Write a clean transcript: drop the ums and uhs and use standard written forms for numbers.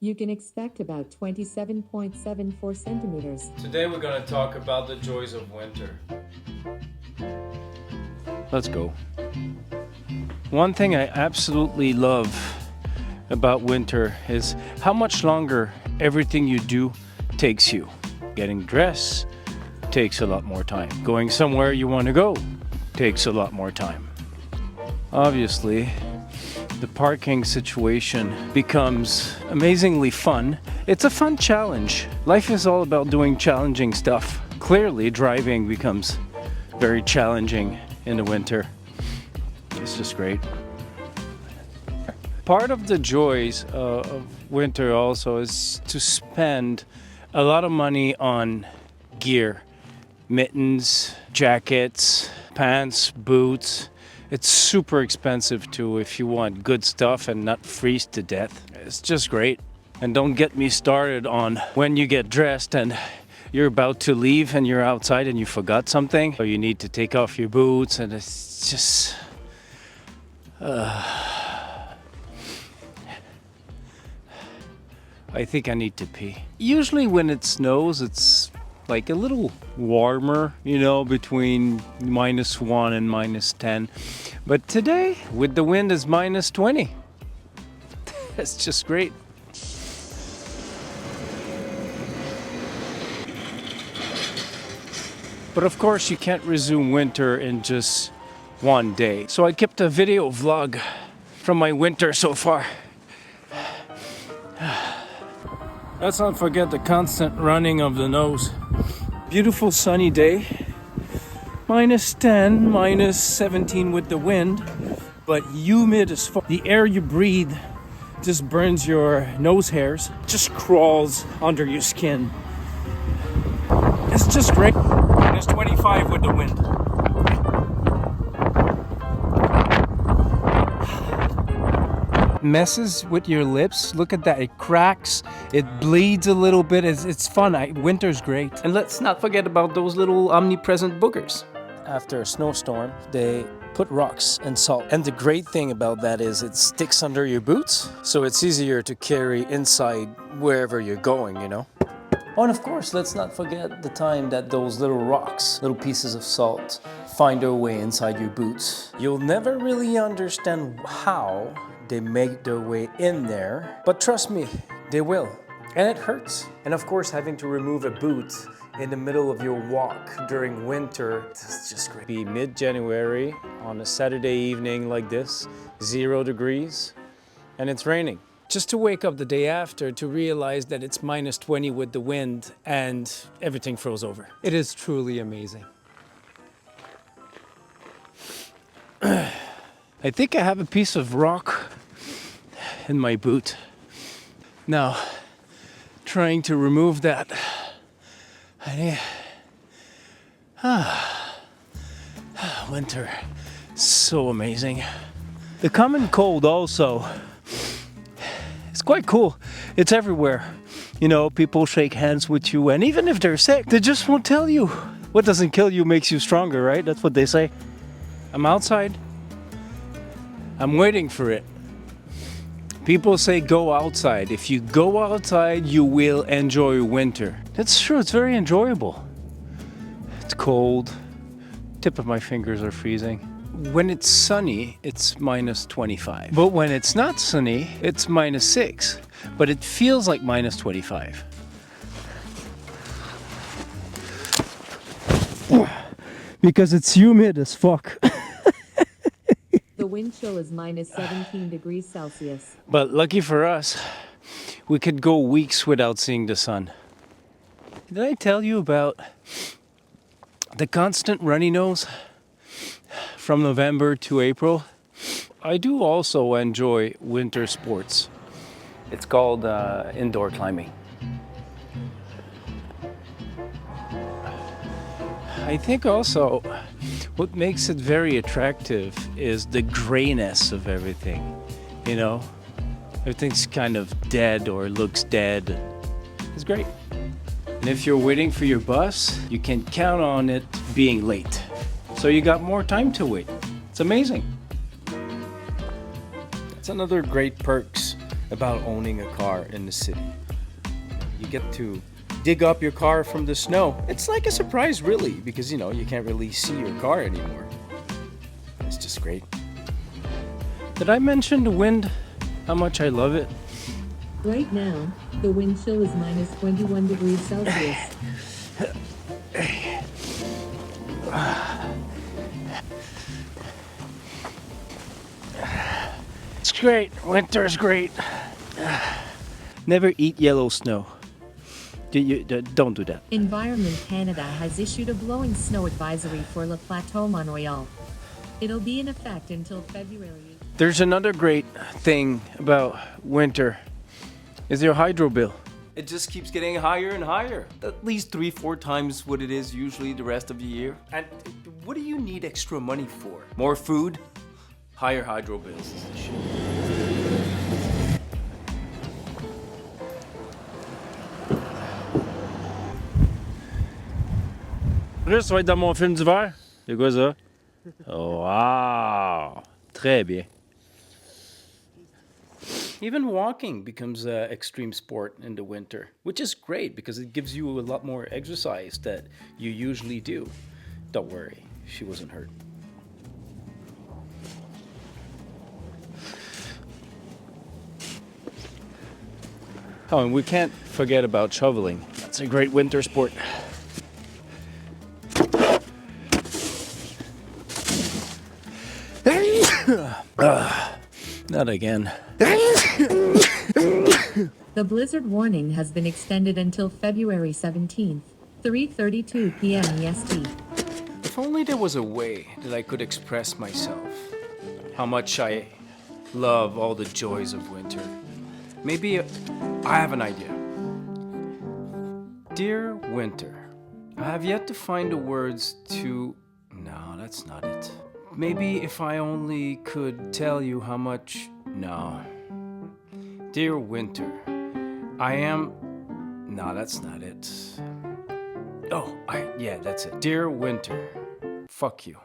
You can expect about 27.74 centimeters. Today we're going to talk about the joys of winter. Let's go. One thing I absolutely love about winter is how much longer everything you do takes you. Getting dressed takes a lot more time. Going somewhere you want to go takes a lot more time. Obviously, the parking situation becomes amazingly fun. It's a fun challenge. Life is all about doing challenging stuff. Clearly, driving becomes very challenging in the winter. It's just great. Part of the joys of winter also is to spend a lot of money on gear. Mittens, jackets, pants, boots. It's super expensive too if you want good stuff and not freeze to death. It's just great. And don't get me started on when you get dressed and you're about to leave and you're outside and you forgot something. Or you need to take off your boots and it's just... I think I need to pee. Usually when it snows, it's like a little warmer, you know, between -1 and -10. But today, with the wind, is -20. That's just great. But of course, you can't resume winter in just one day. So I kept a video vlog from my winter so far. Let's not forget the constant running of the nose. Beautiful sunny day. -10, -17 with the wind, but humid as fuck. The air you breathe just burns your nose hairs, just crawls under your skin. It's just great. -25 with the wind. Messes with your lips. Look at that, it cracks, it bleeds a little bit. It's fun. Winter's great. And let's not forget about those little omnipresent boogers. After a snowstorm, they put rocks and salt. And the great thing about that is it sticks under your boots, so it's easier to carry inside wherever you're going, you know? Oh, and of course, let's not forget the time that those little rocks, little pieces of salt, find their way inside your boots. You'll never really understand how they make their way in there, but trust me, they will. And it hurts. And of course, having to remove a boot in the middle of your walk during winter, it's just great. Be mid-January on a Saturday evening like this, 0 degrees, and it's raining. Just to wake up the day after to realize that it's -20 with the wind and everything froze over. It is truly amazing. I think I have a piece of rock in my boot. Now, trying to remove that. Winter, so amazing. The common cold also. It's quite cool. It's everywhere. You know, people shake hands with you, and even if they're sick, they just won't tell you. What doesn't kill you makes you stronger, right? That's what they say. I'm outside. I'm waiting for it. People say go outside. If you go outside, you will enjoy winter. That's true, it's very enjoyable. It's cold. Tip of my fingers are freezing. When it's sunny, it's -25. But when it's not sunny, it's -6. But it feels like -25. Because it's humid as fuck. The wind chill is -17 degrees Celsius. But lucky for us, we could go weeks without seeing the sun. Did I tell you about the constant runny nose from November to April? I do also enjoy winter sports. It's called indoor climbing. I think also what makes it very attractive is the grayness of everything, you know? Everything's kind of dead or looks dead. It's great. And if you're waiting for your bus, you can count on it being late. So you got more time to wait. It's amazing. That's another great perks about owning a car in the city. You get to dig up your car from the snow. It's like a surprise, really, because you know, you can't really see your car anymore. It's just great. Did I mention the wind? How much I love it? Right now, the wind chill is minus 21 degrees Celsius. It's great. Winter's great. Never eat yellow snow. Don't do that. Environment Canada has issued a blowing snow advisory for Le Plateau Montreal. It'll be in effect until February. There's another great thing about winter. Is your hydro bill. It just keeps getting higher and higher. At least 3-4 times what it is usually the rest of the year. And what do you need extra money for? More food? Higher hydro bills is the shit. Chris, tu vas être dans mon film d'hiver? C'est quoi ça? Wow! Très bien. Even walking becomes an extreme sport in the winter, which is great because it gives you a lot more exercise that you usually do. Don't worry, she wasn't hurt. Oh, and we can't forget about shoveling. That's a great winter sport. Not again. The blizzard warning has been extended until February 17th, 3:32 p.m. EST. If only there was a way that I could express myself, how much I love all the joys of winter. Maybe I have an idea. Dear Winter, I have yet to find the words to... No, that's not it. Maybe if I only could tell you how much... No. Dear Winter, I am... No, that's not it. Oh, yeah, that's it. Dear Winter, fuck you.